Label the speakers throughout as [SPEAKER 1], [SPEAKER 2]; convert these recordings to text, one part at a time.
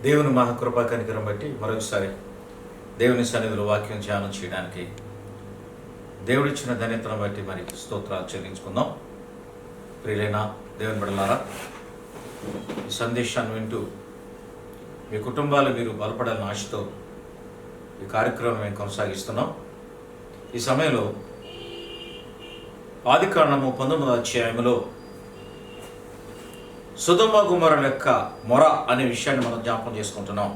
[SPEAKER 1] దేవుని మహాకృపా కనికరం బట్టి మరొకసారి దేవుని సన్నిధిలో వాక్యం ధ్యానం చేయడానికి దేవుడిచ్చిన ధన్యతను బట్టి మరి స్తోత్రాలు చెల్లించుకుందాం. ప్రియులైన దేవుని బిడ్డలారా, ఈ సందేశాన్ని వింటూ మీ కుటుంబాలు మీరు బలపడాలని ఆశతో ఈ కార్యక్రమం మేము కొనసాగిస్తున్నాం. ఈ సమయంలో ఆదికాండము 19వ అధ్యాయంలో సొదొమ గొమొర్రా యొక్క మొర అనే విషయాన్ని మనం జ్ఞాపకం చేసుకుంటున్నాం.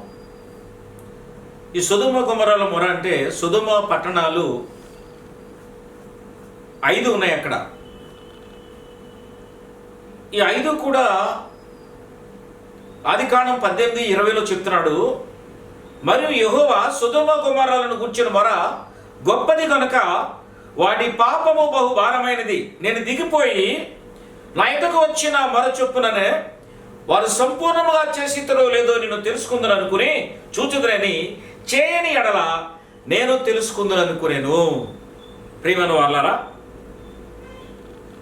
[SPEAKER 1] ఈ సొదొమ గొమొర్రాల మొర అంటే సొదొమ పట్టణాలు 5 ఉన్నాయి అక్కడ. ఈ 5 కూడా ఆదికాండం 18:20లో చెప్తున్నాడు, మరియు యెహోవా సొదొమ గొమొర్రాలను గూర్చిన మొర గొప్పది కనుక వాటి పాపము బహు భారమైనది. నేను దిగిపోయి నా ఎదుకు వచ్చిన మొర చొప్పుననే వారు సంపూర్ణముగా చేసిద్దరో లేదో నేను తెలుసుకుందని అనుకుని చూచుదురని చేయని ఎడల నేను తెలుసుకుందని అనుకునేను. ప్రియమైన వాళ్ళారా,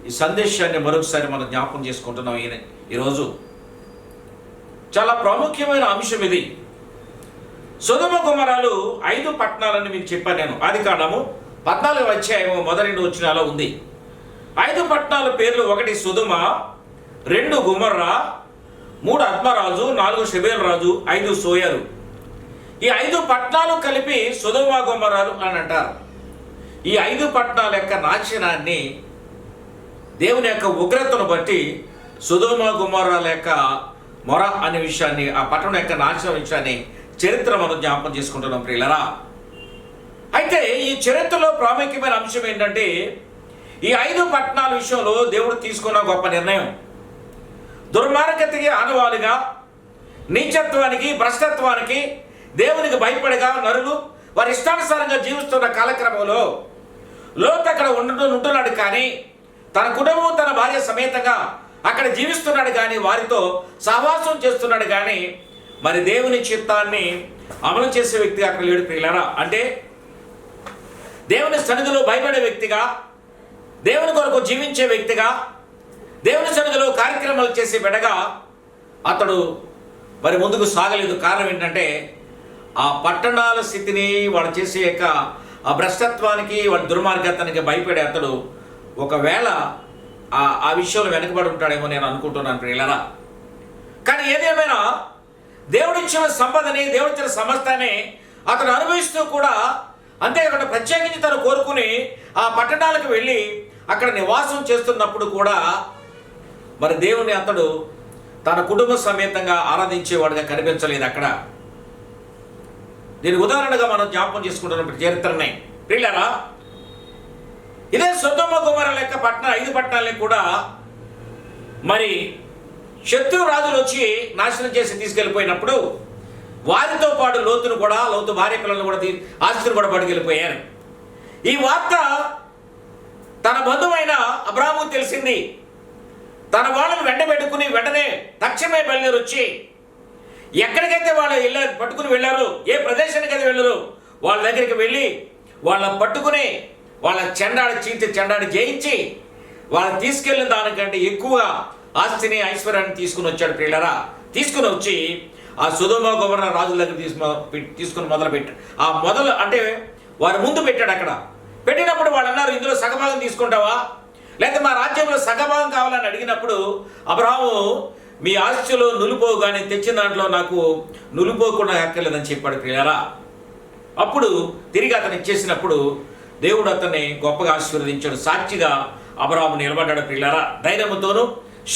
[SPEAKER 1] ఈ సందేశాన్ని మరొకసారి మనం జ్ఞాపకం చేసుకుంటున్నాం. ఈరోజు చాలా ప్రాముఖ్యమైన అంశం ఇది. సొదొమ గొమొర్రాలు 5 పట్టణాలని మీకు చెప్పాను నేను. ఆదికాండము 14వ అధ్యాయము 1-2 వచనాల్లో ఉంది. 5 పట్టణాల పేర్లు: 1 సొదొమ, 2 గొమొర్రా, 3 అద్మారాజు, 4 షెబేల్ రాజు, 5 సోయరు. ఈ 5 పట్టణాలు కలిపి సొదొమ గొమొర్రాలు అని అంటారు. ఈ 5 పట్టణాల యొక్క నాశనాన్ని, దేవుని యొక్క ఉగ్రతను బట్టి సొదొమ గొమొర్రాల యొక్క మొర అనే విషయాన్ని, ఆ పట్టణం యొక్క నాశనం విషయాన్ని చరిత్ర మనం జ్ఞాపకం చేసుకుంటున్నాం ప్రియులరా. అయితే ఈ చరిత్రలో ప్రాముఖ్యమైన అంశం ఏంటంటే, ఈ 5 పట్టణాల విషయంలో దేవుడు తీసుకున్న గొప్ప నిర్ణయం. దుర్మార్గతకి ఆనవాలుగా, నీచత్వానికి, భ్రష్టత్వానికి, దేవునికి భయపడగా నరులు వారి ఇష్టానుసారంగా జీవిస్తున్న కాలక్రమంలో లోతు అక్కడ ఉంటున్నాడు, కానీ తన కుటుంబం, తన భార్య సమేతంగా అక్కడ జీవిస్తున్నాడు, కానీ వారితో సహవాసం చేస్తున్నాడు, కానీ మరి దేవుని చిత్తాన్ని అమలు చేసే వ్యక్తిగా అక్కడ లేడు ప్రియులారా. అంటే దేవుని సన్నిధిలో భయపడే వ్యక్తిగా, దేవుని కొరకు జీవించే వ్యక్తిగా, దేవుని సన్నిధిలో కార్యక్రమాలు చేసే బిడ్డగా అతడు మరి ముందుకు సాగలేదు. కారణం ఏంటంటే, ఆ పట్టణాల స్థితిని, వాళ్ళు చేసే యొక్క ఆ భ్రష్టత్వానికి, వాళ్ళ దుర్మార్గతానికి భయపడే అతడు ఒకవేళ ఆ విషయంలో వెనకబడి ఉంటాడేమో నేను అనుకుంటున్నాను ప్రియులారా. కానీ ఏదేమైనా దేవుడిచ్చిన సంపదని, దేవుడిచ్చిన సమస్తాన్ని అతను అనుభవిస్తూ కూడా, అంతేకాకుండా ప్రత్యేకించి తను కోరుకుని ఆ పట్టణాలకు వెళ్ళి అక్కడ నివాసం చేస్తున్నప్పుడు కూడా మరి దేవుని అతడు తన కుటుంబ సమేతంగా ఆరాధించేవాడుగా కనిపించలేదు అక్కడ. దీని ఉదాహరణగా మనం జ్ఞాపకం చేసుకుంటున్న చరిత్రనే ప్రియులారా. ఇదే సొదొమ గొమొర్రా లెక్క 5 పట్టణాలని కూడా మరి శత్రు రాజులు వచ్చి నాశనం చేసి తీసుకెళ్ళిపోయినప్పుడు వారితో పాటు లోతు భార్య పిల్లలను కూడా ఆస్తిని కూడా పట్టుకెళ్ళిపోయారు. ఈ వార్త తన బంధువైన అబ్రాహాముకు తెలిసింది. తన వాళ్ళను వెంటబెట్టుకుని వెంటనే తక్షణమే బయలుదేరి వచ్చి ఎక్కడికైతే వాళ్ళు పట్టుకుని వెళ్ళారు, ఏ ప్రదేశానికి అయితే వెళ్ళారు, వాళ్ళ దగ్గరికి వెళ్ళి వాళ్ళని పట్టుకుని వాళ్ళ చెండాడి జయించి వాళ్ళని తీసుకెళ్ళిన దానికంటే ఎక్కువగా ఆస్తిని, ఐశ్వర్యాన్ని తీసుకుని వచ్చాడు ప్రియులారా. తీసుకుని వచ్చి ఆ సొదొమ గొమొర్రా రాజుల దగ్గర తీసుకుని మొదలు అంటే వారి ముందు పెట్టాడు. అక్కడ పెట్టినప్పుడు వాళ్ళు అన్నారు, ఇందులో సగభాగం తీసుకుంటావా, లేకపోతే మా రాజ్యంలో సగభాగం కావాలని అడిగినప్పుడు అబ్రాహాము, మీ ఆస్తిలో నులిపోవు, కానీ తెచ్చిన దాంట్లో నాకు నులిపోకుండా హక్కలేదని చెప్పాడు ప్రియులారా. అప్పుడు తిరిగి అతను ఇచ్చేసినప్పుడు దేవుడు అతన్ని గొప్పగా ఆశీర్వదించాడు. సాక్షిగా అబ్రాహాము నిలబడ్డాడు ప్రియులారా. ధైర్యముతోనూ,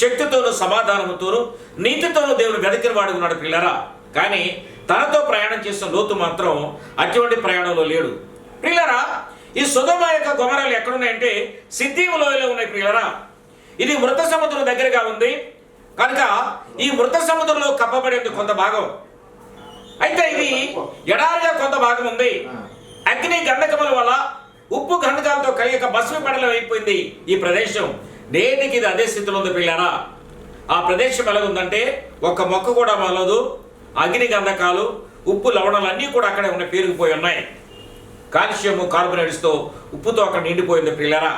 [SPEAKER 1] శక్తితోనూ, సమాధానముతోనూ, నీతితోనూ దేవుడు వెదకిన వాడుకున్నాడు ప్రియులారా. కానీ తనతో ప్రయాణం చేసిన లోతు మాత్రం అటువంటి ప్రయాణంలో లేడు ప్రియులారా. ఈ సొదొమ యొక్క గొమొర్రాలు ఎక్కడున్నాయంటే సిద్దీము లోయలో ఉన్నాయి ప్రియులారా. ఇది మృత సముద్రం దగ్గరగా ఉంది కనుక ఈ మృత సముద్రంలో కప్పబడేది కొంత భాగం. అయితే ఇది ఎడారిగా కొంత భాగం ఉంది. అగ్ని గంధకముల వల్ల, ఉప్పు గంధకాలతో కలియక భస్మ పడలం అయిపోయింది ఈ ప్రదేశం. నేటికి ఇది అదే స్థితిలో ఉంది పిల్లారా. ఆ ప్రదేశం ఎలాగుందంటే ఒక్క మొక్క కూడా మొలదు. అగ్ని గంధకాలు, ఉప్పు లవణాలు అన్నీ కూడా అక్కడే ఉన్నాయి, పేరుకుపోయి ఉన్నాయి. కాల్షియము, కార్బోనేట్స్తో, ఉప్పుతో అక్కడ నిండిపోయింది పిల్లరా.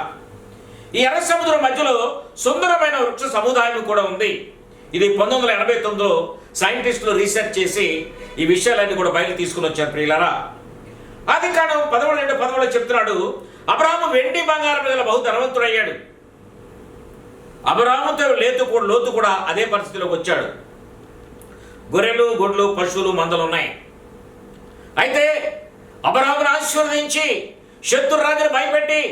[SPEAKER 1] ఈ ఎర్ర సముద్రం మధ్యలో సుందరమైన వృక్ష సముదాయం కూడా ఉంది. ఇది 1989లో సైంటిస్టులు రీసెర్చ్ చేసి ఈ విషయాలన్నీ కూడా బయటకు తీసుకుని వచ్చారు ప్రియులారా. ఆదికాండం 11:11 చెప్తున్నాడు, అబ్రాహాము వెండి బంగారం మీద బహు ధనవంతుడయ్యాడు. అబ్రాహాముతో లోతు కూడా అదే పరిస్థితిలోకి వచ్చాడు. గొర్రెలు, గొడ్లు, పశువులు, మందలు ఉన్నాయి. అయితే అబ్రాహామును ఆశీర్వదించి శత్రురాజును భయపెట్టి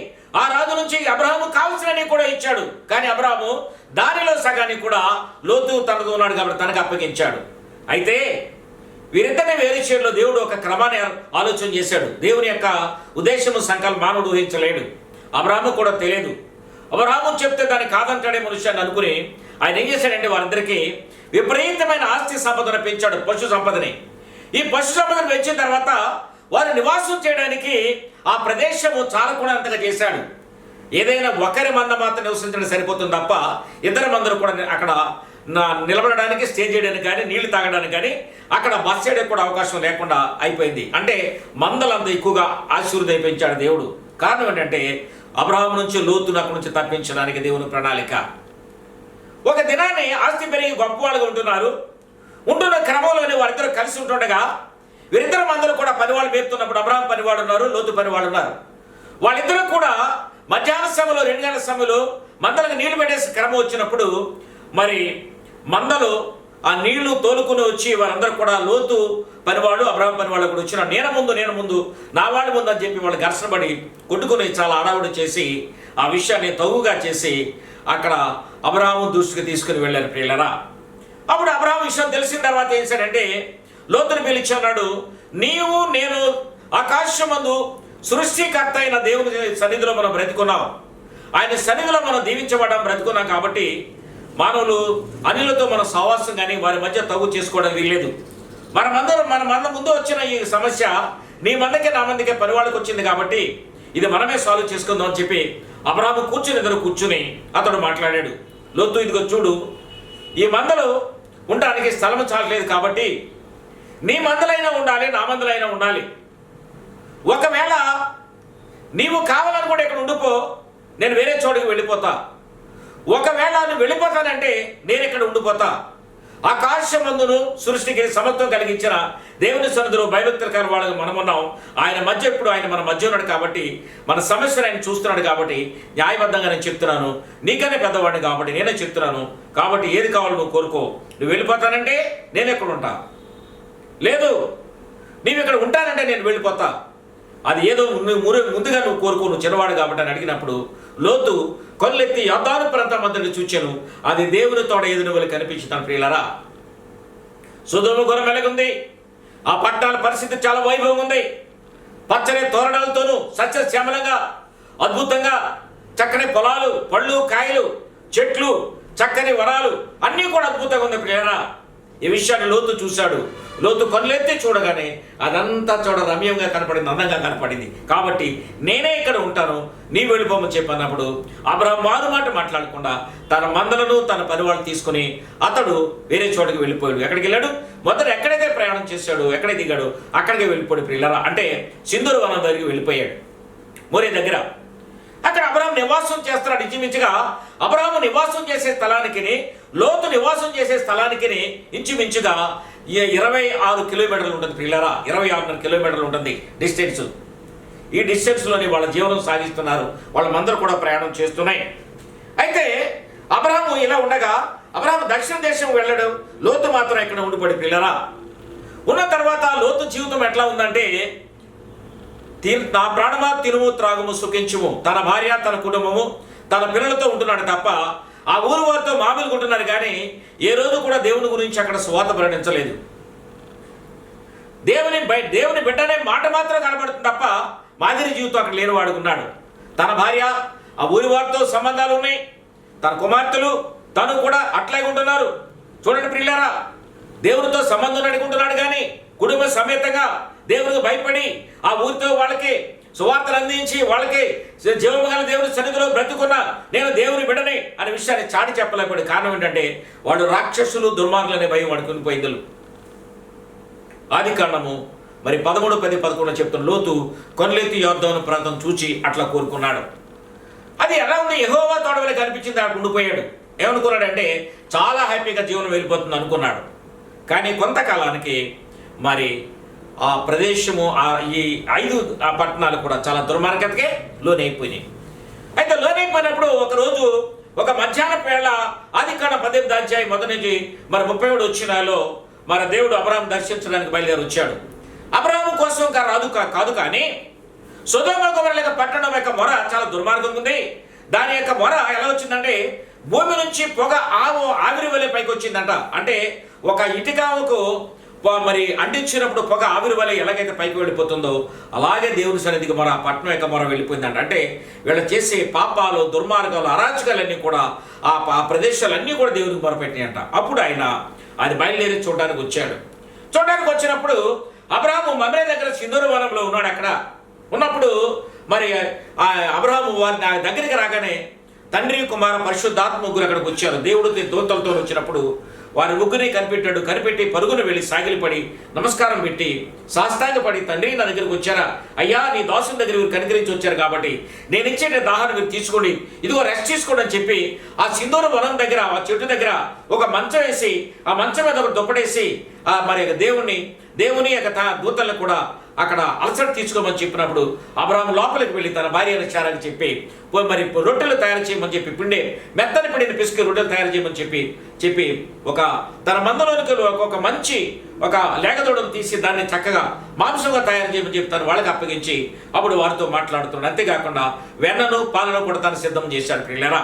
[SPEAKER 1] ఆ రాజు నుంచి అబ్రాహాము కావాల్సినవి కూడా ఇచ్చాడు. కానీ అబ్రాహాము దానిలో సగాన్ని కూడా లోతు తనతో ఉన్నాడు కాబట్టి తనకు అప్పగించాడు. అయితే వీరిద్దరిని వేరు చేయడంలో దేవుడు ఒక క్రమాన్ని ఆలోచన చేశాడు. దేవుని యొక్క ఉద్దేశము సంకల్పం మానవుడు ఊహించలేడు, అబ్రాహాము కూడా తెలియదు. అబ్రాహాము చెప్తే దాన్ని కాదంటాడే మనుష్యాన్ని అనుకుని ఆయన ఏం చేశాడంటే వారందరికీ విపరీతమైన ఆస్తి సంపదను పెంచాడు, పశు సంపదని. ఈ పశు సంపదను పెంచిన తర్వాత వారు నివాసం చేయడానికి ఆ ప్రదేశము చాలకున్నంతగా చేశాడు. ఏదైనా ఒకరి మంద మాత్రం నివసించడం సరిపోతుంది తప్ప ఇతర మందరు కూడా అక్కడ నిలబడడానికి, స్టే చేయడానికి కానీ, నీళ్లు తాగడానికి కానీ, అక్కడ బస్ చేయడానికి కూడా అవకాశం లేకుండా అయిపోయింది. అంటే మందలంత ఎక్కువగా ఆశీర్వదం పెంచాడు దేవుడు. కారణం ఏంటంటే అబ్రాహాము నుంచి లోతును అక్కడి నుంచి తప్పించడానికి దేవుని ప్రణాళిక. ఒక దినాన్ని ఆస్తి పెరిగి గొప్పవాళ్ళుగా ఉంటున్న క్రమంలోనే వారిద్దరు కలిసి ఉంటుండగా వీరిద్దరు మందలు కూడా పనివాళ్ళు మేపుతున్నప్పుడు అబ్రాహాము పనివాడు ఉన్నారు, లోతు పనివాడు ఉన్నారు. వాళ్ళిద్దరూ కూడా మధ్యాహ్న సమయంలో 2 గంటల సమయంలో మందలకు నీళ్లు పెట్టేసి క్రమం వచ్చినప్పుడు మరి మందలు ఆ నీళ్లు తోలుకుని వచ్చి వారందరూ కూడా లోతు పనివాడు, అబ్రాహాము పనివాళ్ళు కూడా వచ్చిన నేను ముందు నా వాళ్ళు ముందు అని చెప్పి వాళ్ళు ఘర్షణ పడి కొట్టుకుని చాలా అడావుడు చేసి ఆ విషయాన్ని తగుగా చేసి అక్కడ అబ్రాహాము దృష్టికి తీసుకుని వెళ్ళారు ప్రియులరా. అప్పుడు అబ్రాహాము విషయం తెలిసిన తర్వాత ఏం చేశాడంటే లోతుని పిలిచి అన్నాడు, నీవు నేను ఆకాశమందు సృష్టికర్త అయిన దేవుని సన్నిధిలో మనం బ్రతుకున్నాం, ఆయన సన్నిధిలో మనం దీవించబడ్డాం, బ్రతుకున్నాం. కాబట్టి మానవులు అనిలతో మన సహవాసం కానీ వారి మధ్య తగు చేసుకోవడం వీల్లేదు. మన మంద ముందు వచ్చిన ఈ సమస్య నీ మందకే నా మందికే పనివాళ్ళకి వచ్చింది కాబట్టి ఇది మనమే సాల్వ్ చేసుకుందాం అని చెప్పి అబ్రాహాము కూర్చుని అతడు మాట్లాడాడు. లోతు, ఇదిగో చూడు, ఈ మందలు ఉండడానికి స్థలం చాలలేదు కాబట్టి నీ మందలైనా ఉండాలి, నా మందలైనా ఉండాలి. ఒకవేళ నీవు కావాలనుకుంటే ఇక్కడ ఉండిపో, నేను వేరే చోటుకి వెళ్ళిపోతా. ఒకవేళ నువ్వు వెళ్ళిపోతానంటే నేను ఇక్కడ ఉండిపోతా. ఆకాశమందును సృష్టికి సమత్వం కలిగించిన దేవుని సన్నిధిలో భయభక్తుల వాళ్ళకి మనం ఉన్నాం. ఆయన మన మధ్య ఉన్నాడు కాబట్టి మన సమస్యను ఆయన చూస్తున్నాడు కాబట్టి న్యాయబద్ధంగా నేను చెప్తున్నాను. నీకనే పెద్దవాడిని కాబట్టి నేనే చెప్తున్నాను. కాబట్టి ఏది కావాలో నువ్వు కోరుకో. నువ్వు వెళ్ళిపోతానంటే నేను ఎక్కడ ఉంటా, లేదు నీవు ఇక్కడ ఉంటానంటే నేను వెళ్ళిపోతా. అది ఏదో ముందుగా నువ్వు కోరుకో, నువ్వు చిన్నవాడు కాబట్టి అని అడిగినప్పుడు లోతు కొల్లెత్తి యొర్దాను ప్రాంతం అంతటి చూచాను, అది దేవుని తోడ ఎదురు వెళ్ళి కనిపించుతాను. ప్రియులరా, సొదొమ గొర్రె మెలగుంది. ఆ పట్టణాల పరిస్థితి చాలా వైభవం ఉంది. పచ్చని తోరణాలతోనూ సస్యశ్యామలంగా అద్భుతంగా చక్కని పొలాలు, పళ్ళు, కాయలు, చెట్లు, చక్కని వరాలు అన్నీ కూడా అద్భుతంగా ఉంది. ప్రియులరా, ఈ విషయాన్ని లోతు చూశాడు. లోతు కన్నులెత్తి చూడగానే అదంతా రమ్యంగా కనపడింది, అందంగా కనపడింది. కాబట్టి నేనే ఇక్కడ ఉంటాను, నీ వెళ్ళిపోమని చెప్పన్నప్పుడు అబ్రాహాము మారుమాట మాట్లాడకుండా తన మందలను తన పరివాళ్ళు తీసుకుని అతడు వేరే చోటుకి వెళ్ళిపోయాడు. ఎక్కడికి వెళ్ళాడు? మొదట ఎక్కడైతే ప్రయాణం చేశాడు, ఎక్కడ దిగాడు అక్కడికి వెళ్ళిపోయాడు. ప్రియులారా, అంటే సింధూరు వనం దగ్గరికి వెళ్ళిపోయాడు, మోరే దగ్గర. అక్కడ అబ్రాహాము నివాసం చేస్తున్నాడు. ఇంచుమించుగా అబ్రాహాము నివాసం చేసే స్థలానికి లోతు నివాసం చేసే స్థలానికి ఇంచుమించుగా 26 కిలోమీటర్లు ఉంటుంది. ప్రియులారా, 26 కిలోమీటర్లు ఉంటుంది డిస్టెన్స్. ఈ డిస్టెన్స్లోని వాళ్ళ జీవనం సాగిస్తున్నారు. వాళ్ళందరూ కూడా ప్రయాణం చేస్తున్నాయి. అయితే అబ్రాహాము ఇలా ఉండగా అబ్రాహాము దక్షిణ దేశం వెళ్ళాడు, లోతు మాత్రం ఇక్కడ ఉండిపడి. ప్రియులారా, ఉన్న తర్వాత లోతు జీవితం ఎట్లా ఉందంటే, నా ప్రాణమా తినుము త్రాగుము సుఖించుము, తన భార్య తన కుటుంబము తన పిల్లలతో ఉంటున్నాడు తప్ప ఆ ఊరు వారితో మామూలుగా ఉంటున్నారు. కానీ ఏ రోజు కూడా దేవుని గురించి అక్కడ సువార్త ప్రకటించలేదు. దేవుని బిడ్డనే మాట మాత్రం కనబడుతుంది తప్ప మాదిరి జీవితం అక్కడ లేని వాడుకున్నాడు. తన భార్య ఆ ఊరి వారితో సంబంధాలు ఉన్నాయి, తన కుమార్తెలు తను కూడా అట్లాగే ఉంటున్నారు. చూడండి ప్రియులారా, దేవునితో సంబంధం నడుకుంటున్నాడు కానీ కుటుంబ సమేతంగా దేవునికి భయపడి ఆ ఊరితో వాళ్ళకి సువార్తలు అందించి వాళ్ళకి జీవము గల దేవుని సన్నిధిలో బ్రతుకున్న నేను దేవుని బిడ్డని అనే విషయాన్ని చాటి చెప్పలేకపోయాడు. కారణం ఏంటంటే వాళ్ళు రాక్షసులు, దుర్మార్గులు అనే భయం వాడు కొనిపోయింది. ఆదికాండము 13:10-11 చెప్తున్న లోతు కొన్లెత్తి యొర్దాను ప్రాంతం చూచి అట్లా కోరుకున్నాడు. అది ఎలా ఉంది? యెహోవా తోడవలే కనిపించింది, అక్కడ ఉండిపోయాడు. ఏమనుకున్నాడంటే చాలా హ్యాపీగా జీవనం వెళ్ళిపోతుంది అనుకున్నాడు. కానీ కొంతకాలానికి మరి ఆ ప్రదేశము ఈ 5 పట్టణాలు కూడా చాలా దుర్మార్గతకే లోనైపోయినాయి. అయితే లోనైపోయినప్పుడు ఒకరోజు ఒక మధ్యాహ్నం వేళ ఆదికాండం 18వ అధ్యాయం మొదటి నుంచి మరి 37 వచ్చినాలో మన దేవుడు అబ్రహాం దర్శించడానికి బయలుదేరి వచ్చాడు. అబ్రహాము కోసం కాదు కానీ సొదొమ గొమొర్రా పట్టణం యొక్క మొర చాలా దుర్మార్గం ఉంది. దాని యొక్క మొర ఎలా వచ్చిందంటే భూమి నుంచి పొగ ఆవిరి వలె పైకి వచ్చిందంట. అంటే ఒక ఇటుకకు మరి అంటించినప్పుడు పొగ ఆవిరి వలె ఎలాగైతే పైకి వెళ్ళిపోతుందో అలాగే దేవుని సన్నిధికి మొర పట్టణం యొక్క మొర వెళ్ళిపోయిందంట. అంటే వీళ్ళు చేసే పాపాలు, దుర్మార్గాలు, అరాచకాలన్నీ కూడా ఆ ప్రదేశాలన్నీ కూడా దేవునికి మొరపెట్టినాయంట. అప్పుడు ఆయన అది బయలుదేరి చూడడానికి వచ్చాడు. చూడడానికి వచ్చినప్పుడు అబ్రహాము మమ్రే దగ్గర సింధూర వనంలో ఉన్నాడు. అక్కడ ఉన్నప్పుడు మరి అబ్రహాము వారి దగ్గరికి రాగానే తండ్రి, కుమార, పరిశుద్ధాత్మ ముగ్గురు అక్కడికి వచ్చారు. దేవుడు దూతలతో వచ్చినప్పుడు వారి ముగ్గురిని కనిపెట్టి పరుగున వెళ్ళి సాగిలిపడి నమస్కారం పెట్టి సాష్టాంగపడి, తండ్రి నా దగ్గరికి వచ్చారా? అయ్యా, నీ దాసుని దగ్గర మీరు కనికరించి వచ్చారు కాబట్టి నేను ఇచ్చే దాహాన్ని మీరు తీసుకోండి, ఇదిగో రెస్ట్ తీసుకోండి అని చెప్పి ఆ సింధూర వనం దగ్గర ఆ చెట్టు దగ్గర ఒక మంచం వేసి ఆ మంచం మీద ఒక దుప్పడేసి మరి దేవుని యొక్క దూతలను కూడా అక్కడ అలసట తీసుకోమని చెప్పినప్పుడు అబ్రహాము లోపలికి వెళ్ళి తన భార్య శారాకి చెప్పి మరి రొట్టెలు తయారు చేయమని చెప్పి మెత్తని పిండిని పిసికి రొట్టెలు తయారు చేయమని చెప్పి ఒక తన మందలోనికి ఒక మంచి ఒక లేగదూడను తీసి దాన్ని చక్కగా మాంసంగా తయారు చేయమని చెప్పి తను వాళ్ళకి అప్పగించి అప్పుడు వారితో మాట్లాడుతున్నాడు. అంతేకాకుండా వెన్నను పాలను కూడా తను సిద్ధం చేశాడు. పిల్లరా,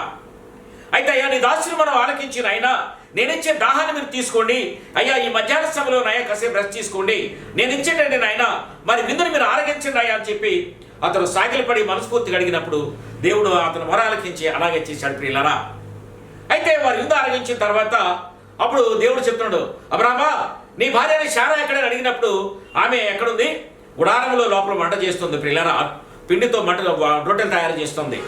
[SPEAKER 1] అయితే అయ్యా, నీ దాసుని మనం ఆలకించిన ఆయన నేనిచ్చే దాహాన్ని మీరు తీసుకోండి. అయ్యా, ఈ మధ్యాహ్న సమయంలో నాయ కాసేపు రెస్ట్ తీసుకోండి, నేను ఇచ్చేటండి నాయన, మరి విందుని మీరు ఆరగించండి అయ్యా అని చెప్పి అతను సాగిలపడి మనస్ఫూర్తిగా అడిగినప్పుడు దేవుడు అతను మొర ఆలకించి అలాగే చేశాడు. ప్రియులారా, అయితే వారు విందు ఆరగించిన తర్వాత అప్పుడు దేవుడు చెప్తున్నాడు, అబ్రహామా, నీ భార్యని శారా ఎక్కడని అడిగినప్పుడు ఆమె ఎక్కడుంది? గుడారంలో లోపల వంట చేస్తుంది. ప్రియులారా, పిండితో రొట్టెలు తయారు చేస్తుంది.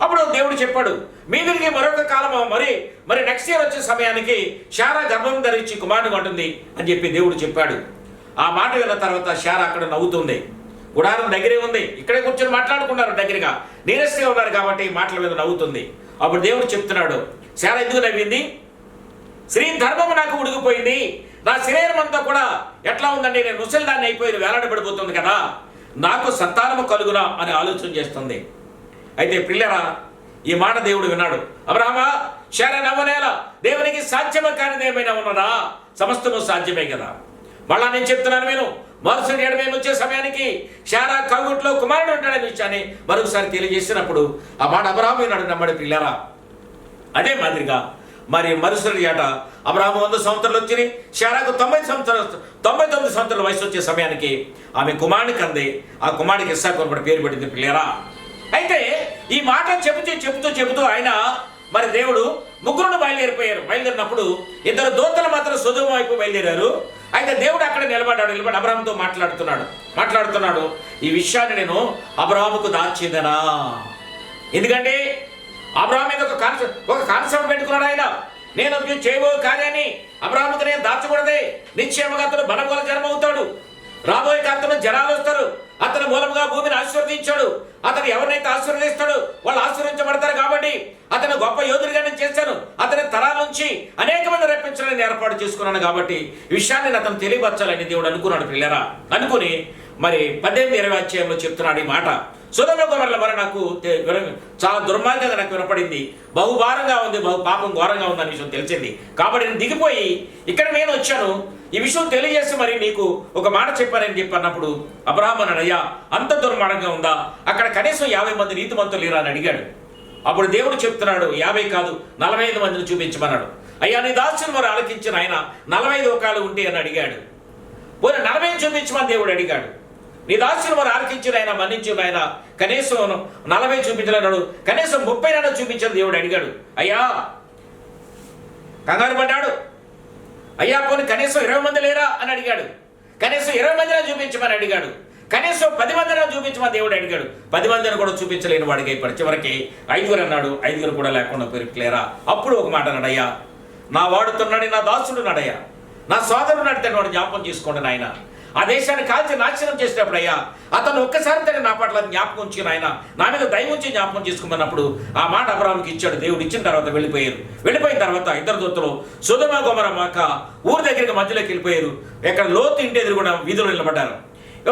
[SPEAKER 1] అప్పుడు దేవుడు చెప్పాడు, మీ దగ్గరికి మరొక కాలం మరి నెక్స్ట్ ఇయర్ వచ్చే సమయానికి శారా గర్భం ధరించి కుమారుని ఉంటుంది అని చెప్పి దేవుడు చెప్పాడు. ఆ మాట విన్న తర్వాత శారా అక్కడ నవ్వుతుంది. గుడారం దగ్గరే ఉంది, ఇక్కడే కూర్చొని మాట్లాడుకున్నారు, దగ్గరగా నీరస్గా ఉన్నారు కాబట్టి మాటల మీద నవ్వుతుంది. అప్పుడు దేవుడు చెప్తున్నాడు, శారా ఎందుకు నవ్వింది? స్త్రీ ధర్మము నాకు ఉడిగిపోయింది, నా శరీరం అంతా కూడా ఎట్లా ఉందండి, నేను ముసలిదాన్ని అయిపోయి వేలాడబడిపోతుంది కదా, నాకు సంతానము కలుగునా అని ఆలోచన చేస్తుంది. అయితే పిల్లరా, ఈ మాట దేవుడు విన్నాడు. అబ్రహామా, శారా నవ్వనేలా, దేవునికి సాధ్యమే కానిది ఏమైనా ఉన్నదా? సమస్తము సాధ్యమే కదా. మళ్ళా నేను చెప్తున్నాను, నేను మరుసటి ఏడు మేము వచ్చే సమయానికి శారా కౌగుట్లో కుమారుడు ఉంటాడని విషయాన్ని మరొకసారి తెలియజేసినప్పుడు ఆ మాట అబ్రహాము విన్నాడు. నమ్మడి పిల్లరా, అదే మాదిరిగా మరి మరుసటి ఏట అబ్రహాము 100 సంవత్సరాలు వచ్చినాయి. శారాకు 99 సంవత్సరాల వయసు వచ్చే సమయానికి ఆమె కుమారుడికి అంది. ఆ కుమారుడికి ఇస్సాకు అని పేరు పెట్టింది. పిల్లరా, అయితే ఈ మాట చెబుతూ ఆయన మరి దేవుడు ముగ్గురును బయలుదేరినప్పుడు 2 దూతలు మాత్రం సొదొమ వైపు బయలుదేరారు. అయితే దేవుడు అక్కడ నిలబడి అబ్రహాముతో మాట్లాడుతున్నాడు. ఈ విషయాన్ని నేను అబ్రహాముకు దాచేదనా? ఎందుకంటే అబ్రహాం మీద ఒక కాన్సెప్ట్ పెట్టుకున్నాడు ఆయన. నేను చేయబో కార్యాన్ని అబ్రహాముకు నేను దాచకూడదే, నిశ్చయముగా అతను బలముగల జన్మ అవుతాడు, రాబోయే కాలంలో జనాలు వస్తారు, అతని మూలముగా భూమిని ఆశీర్వదించాడు, అతను ఎవరినైతే ఆశీర్వదిస్తాడో వాళ్ళు ఆశీర్వదించబడతారు కాబట్టి అతను గొప్ప యోధుడిగా నేను చేశాను, అతని తరాల నుంచి అనేక మంది రప్పించాలని ఏర్పాటు చేసుకున్నాను కాబట్టి ఈ విషయాన్ని అతను తెలియపరచాలని దేవుడు అనుకున్నాడు. పిల్లరా, అనుకుని మరి 18-20 అధ్యాయంలో చెప్తున్నాడు ఈ మాట. సొదొమ గొమొర్రా మరి నాకు చాలా దుర్మార్గంగా నాకు వినపడింది, బహుభారంగా ఉంది, పాపం ఘోరంగా ఉంది అనే విషయం తెలిసింది కాబట్టి నేను దిగిపోయి ఇక్కడ నేను వచ్చాను, ఈ విషయం తెలియజేసి మరి నీకు ఒక మాట చెప్పానని చెప్పన్నప్పుడు అబ్రహాము అన్నాడు, అయ్యా, అంత దుర్మార్గంగా ఉందా? అక్కడ కనీసం 50 మంది నీతిమంతులు లేరా అని అడిగాడు. అప్పుడు దేవుడు చెప్తున్నాడు, 50 కాదు 45 మందిని చూపించమన్నాడు. అయ్యా, నీ దాసుని మరి ఆలకించిన ఆయన 45 ఒకాలు ఉంటే అని అడిగాడు. పోనీ 40 చూపించమని దేవుడు అడిగాడు. నీ దాసుని మరి ఆలకించిన ఆయన మన్నించిన ఆయన కనీసం 40 చూపించలేనాడు, కనీసం 30 చూపించని దేవుడు అడిగాడు. అయ్యా, కంగారు పడ్డాడు. అయ్యా, పోనీ కనీసం 20 మంది లేరా అని అడిగాడు. కనీసం 20 మందిని చూపించమని అడిగాడు. కనీసం 10 మందిని చూపించమని దేవుడు అడిగాడు. 10 మందిని కూడా చూపించలేని వాడికి చివరికి 5 అన్నాడు. 5 కూడా లేకుండా పెరిగిలేరా. అప్పుడు ఒక మాట అన్నాడు, అయ్యా, నా వాడుతున్నాడు, నా దాసుడు నాడయ్యా, నా సోదరుడు నడితే వాడు జ్ఞాపకం చేసుకోండి నాయన. ఆ దేశాన్ని కాల్చి నాశనం చేసినప్పుడు అయ్యా అతను ఒక్కసారి తన నా పట్ల జ్ఞాపకం ఉంచి ఆయన నా మీద దయ ఉంచి జ్ఞాపకం చేసుకున్నప్పుడు ఆ మాట అబ్రాహాముకి ఇచ్చాడు. దేవుడు ఇచ్చిన తర్వాత వెళ్ళిపోయిన తర్వాత ఇద్దరు దూతలు సొదొమ గొమొర్రా మాక ఊరి దగ్గరికి మధ్యలోకి వెళ్ళిపోయారు. ఎక్కడ లోతు ఇంటి ఎదురు కూడా వీధులు నిలబడ్డారు.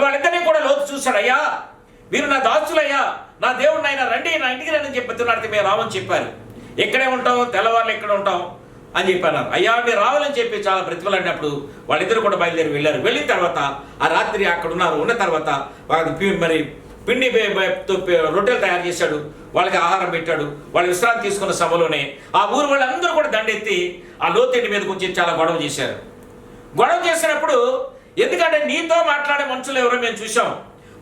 [SPEAKER 1] వాళ్ళిద్దరినీ కూడా లోతు చూశాడు. అయ్యా మీరు నా దాసులయ్యా, నా దేవుడు ఆయన రండి, నా ఇంటికి రండి అని చెప్తున్నాడు. మేము రామని చెప్పారు. ఎక్కడే ఉంటాం, తెల్లవారులు ఎక్కడ ఉంటాం అని చెప్పారు. అయ్యా మీరు రావాలని చెప్పి చాలా ప్రతిఫలాడినప్పుడు వాళ్ళిద్దరు కూడా బయలుదేరి వెళ్ళారు. వెళ్ళిన తర్వాత ఆ రాత్రి అక్కడ ఉన్నారు. ఉన్న తర్వాత మరి పిండి రొట్టెలు తయారు చేశాడు, వాళ్ళకి ఆహారం పెట్టాడు. వాళ్ళు విశ్రాంతి తీసుకున్న సమయంలోనే ఆ ఊరు వాళ్ళందరూ కూడా దండెత్తి ఆ లోతు మీదకి వచ్చి చాలా గొడవ చేశారు. గొడవ చేసినప్పుడు ఎందుకంటే నీతో మాట్లాడే మనుషులు ఎవరో మేము చూసాం,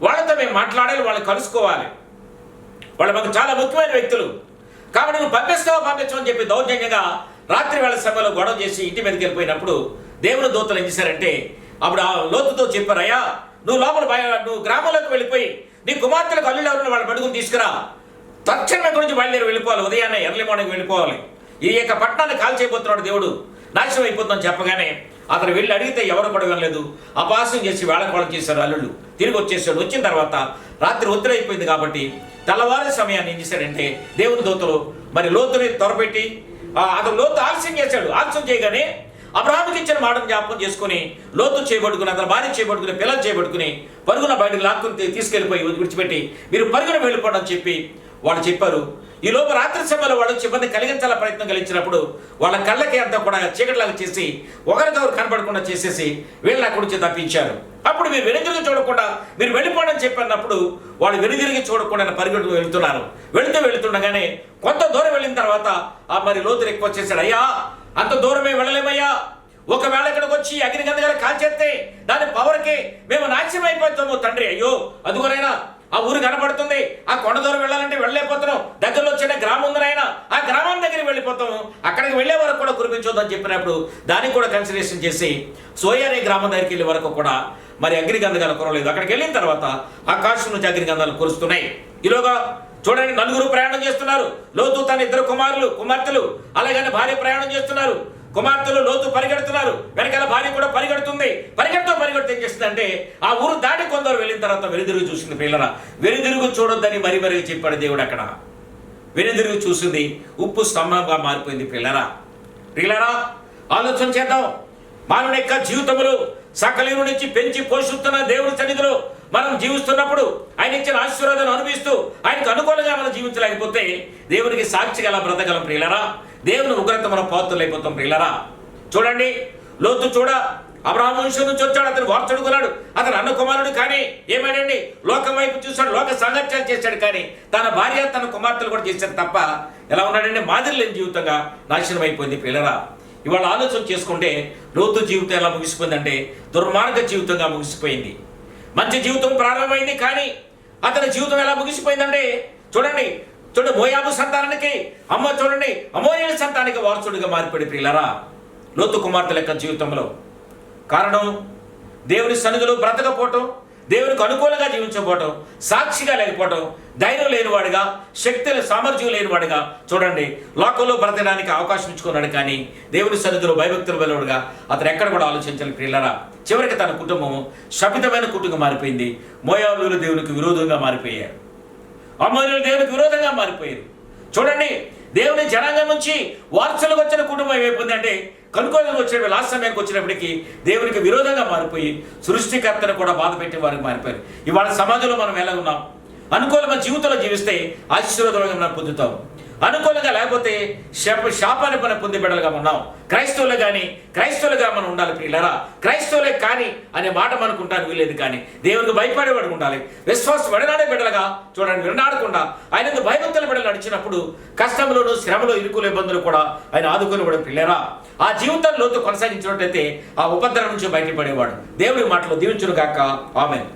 [SPEAKER 1] వాళ్ళతో మేము మాట్లాడాలి, వాళ్ళని కలుసుకోవాలి, వాళ్ళు మాకు చాలా ముఖ్యమైన వ్యక్తులు, కాబట్టి నువ్వు పంపించమని చెప్పి దౌర్జన్యంగా రాత్రి వేళ సమయంలో గొడవ చేసి ఇంటి మీదకి వెళ్ళిపోయినప్పుడు దేవుని దూతలు ఏం చేశారంటే అప్పుడు ఆ లోతుతో చెప్పారు, అయ్యా నువ్వు నువ్వు గ్రామంలోకి వెళ్ళిపోయి నీ కుమార్తెలకు అల్లుళ్ళు ఎవరు వాళ్ళ బడుగును తీసుకురా, తక్షణమే గురించి బయలుదేరి వెళ్ళిపోవాలి, ఉదయాన్నే ఎర్లీ మార్నింగ్ వెళ్ళిపోవాలి, ఈ యొక్క పట్టణాన్ని కాల్ చేయబోతున్నాడు దేవుడు, నాశనం అయిపోతుందని చెప్పగానే అతను వెళ్ళి అడిగితే ఎవరు కూడా వినలేదు. అపహాస్యం చేసి వేళకోళం చేశారు అల్లుళ్ళు. తిరిగి వచ్చేసాడు. వచ్చిన తర్వాత రాత్రి ఒత్తిడి అయిపోయింది కాబట్టి తెల్లవారి సమయాన్ని ఏం చేశాడంటే దేవుని దూతలు మరి లోతుని త్వరపెట్టి అతను లోతు ఆలస్యం చేశాడు. ఆలస్యం చేయగానే అబ్రాహాముకి ఇచ్చిన మాటను జ్ఞాపకం చేసుకుని లోతు చేయబడుకుని అతను భార్య చేయబడుకుని పిల్లలు చేయబడుకుని పరుగున బయటకు లాక్కుని తీసుకెళ్ళిపోయి విడిచిపెట్టి మీరు పరుగున వెళ్ళిపోవడం చెప్పి వాళ్ళు చెప్పారు. ఈ లోపు రాత్రి సమయంలో వాళ్ళు ఇబ్బంది కలిగించాల ప్రయత్నం కలిగించినప్పుడు వాళ్ళ కళ్ళకి అంతా కూడా చీకటిలాగా చేసి ఒకరికొకరు కనపడకుండా చేసేసి వీళ్ళని అక్కడి నుంచి తప్పించారు. అప్పుడు మీరు వెనుదిరిగి చూడకుండా మీరు వెళ్ళిపోవడం చెప్పినప్పుడు వాళ్ళు వెనుదిరిగి చూడకుండా పరిగెడుతూ వెళుతుండగానే కొంత దూరం వెళ్ళిన తర్వాత మరి లోతు రిక్వెస్ట్ చేశాడు, అయ్యా అంత దూరమే వెళ్ళలేమయ్యా, ఒకవేళ ఇక్కడికి వచ్చి అగ్ని గంధగా కాల్చేస్తే దాని పవర్కి మేము నాశనం అయిపోతాము తండ్రి, అయ్యో అదుగోనైనా ఆ ఊరు కనపడుతుంది, ఆ కొండ దూరం వెళ్ళాలంటే వెళ్ళలేకపోతున్నాం, దగ్గరలో వచ్చిన గ్రామం ఉందనైనా ఆ గ్రామం దగ్గరికి వెళ్ళిపోతాము, అక్కడికి వెళ్ళే వరకు కూడా కురిపించొద్దని చెప్పినప్పుడు దానికి కూడా కన్సిడరేషన్ చేసి సోయారే గ్రామం దగ్గరికి వెళ్ళే వరకు కూడా మరి అగ్ని గంధకాలు కురలేదు. అక్కడికి వెళ్ళిన తర్వాత ఆకాశం నుంచి అగ్ని గంధాలు కురుస్తున్నాయి. ఈలోగా చూడండి నలుగురు ప్రయాణం చేస్తున్నారు. లోతు తన ఇద్దరు కుమార్తెలు అలాగని భార్య ప్రయాణం చేస్తున్నారు. కుమార్తెలు లోతు పరిగెడుతున్నారు, వెనకాల భార్య కూడా పరిగెడుతుంది. పరిగెడుతూ ఏం చేస్తుందంటే ఆ ఊరు దాటి కొందరు వెళ్ళిన తర్వాత వెనుదిరుగు చూసింది. పిల్లరా వెనుదిరుగు చూడొద్దని మరీ చెప్పాడు దేవుడు. అక్కడ వెనుదిరుగు చూసింది, ఉప్పు స్తంభంగా మారిపోయింది. పిల్లరా ఆలోచన చేద్దాం. మానవుని యొక్క జీవితంలో సకలీరు నుంచి పెంచి పోషిస్తున్న దేవుని సన్నిధిలో మనం జీవిస్తున్నప్పుడు ఆయన ఇచ్చిన ఆశీర్వాదాన్ని అనుభవిస్తూ ఆయనకు అనుకూలంగా మనం జీవించలేకపోతే దేవునికి సాక్షిగా ఎలా బ్రతకగలం ప్రియులరా? దేవుని ఉగ్రత మనం పాత్రలు అయిపోతాం ప్రియులరా. చూడండి లోతు అబ్రాహాము వంశం నుంచి వచ్చాడు, అతను వార్చడుకున్నాడు, అతను అన్న కుమారుడు. కానీ ఏమైందండి, లోకం వైపు చూశాడు, లోక సంఘర్షాలు చేశాడు, కానీ తన భార్య తన కుమార్తెలు కూడా చేశాడు తప్ప ఎలా ఉన్నాడంటే మాదిరి లేని జీవితంగా నాశనం అయిపోయింది పిల్లరా. ఇవాళ ఆలోచన చేసుకుంటే లోతు జీవితం ఎలా ముగిసిపోయిందంటే దుర్మార్గ జీవితంగా ముగిసిపోయింది. మంచి జీవితం ప్రారంభమైంది, కానీ అతని జీవితం ఎలా ముగిసిపోయిందంటే చూడండి మోయాబు సంతానానికి చూడండి అమోరీయుల సంతానానికి వారసుడిగా మారిపోయి ప్రియులరా లోతు కుమార్తెల యొక్క జీవితంలో. కారణం దేవుని సన్నిధిలో బ్రతకపోవటం, దేవునికి అనుకూలంగా జీవించకపోవటం, సాక్షిగా లేకపోవటం, ధైర్యం లేనివాడిగా, శక్తుల సామర్థ్యం లేనివాడిగా చూడండి లోకంలో బ్రతకడానికి అవకాశం ఇచ్చుకున్నాడు. కానీ దేవుని సన్నిధిలో భయభక్తులు వెలవుడుగా అతను ఎక్కడ కూడా ఆలోచించాలి ప్రియులరా. చివరికి తన కుటుంబం శపితమైన కుటుంబం మారిపోయింది. మోయాబీయులు దేవునికి విరోధంగా మారిపోయారు, అమోరీయులు దేవునికి విరోధంగా మారిపోయారు. చూడండి దేవుని జనాంగం నుంచి వారసులకు వచ్చిన కుటుంబం ఏమైపోయింది అంటే కనుకోలకు వచ్చిన లాస్ట్ సమయానికి వచ్చినప్పటికీ దేవునికి విరోధంగా మారిపోయి సృష్టికర్తను కూడా బాధ పెట్టే వారికి మారిపోయారు. ఇవాళ సమాజంలో మనం ఎలా ఉన్నాం? అనుకూలమైన జీవితంలో జీవిస్తే ఆశీర్వాదంగా మనం పొందుతాం, అనుకూలంగా లేకపోతే శాపాన్ని మనం పొంది బిడ్డలుగా ఉన్నాం. క్రైస్తవులుగా మనం ఉండాలి ప్రియులరా. క్రైస్తవులే కానీ అనే మాట మనకుంటాను వీలేదు, కానీ దేవునికి భయపడేవాడు ఉండాలి. విశ్వాసం వడనాడే బిడ్డలుగా చూడండి విననాడకుండా ఆయనకు భయభక్తుల బిడ్డలు నడిచినప్పుడు కష్టంలోను శ్రమలో ఇరుకుల ఇబ్బందులు కూడా ఆయన ఆదుకునేవాడు ప్రియులరా. ఆ జీవితంలో కొనసాగించినట్లయితే ఆ ఉపద్రవం నుంచి బయటపడేవాడు. దేవుడి మాటలు దీవించును గాక. ఆమేన్.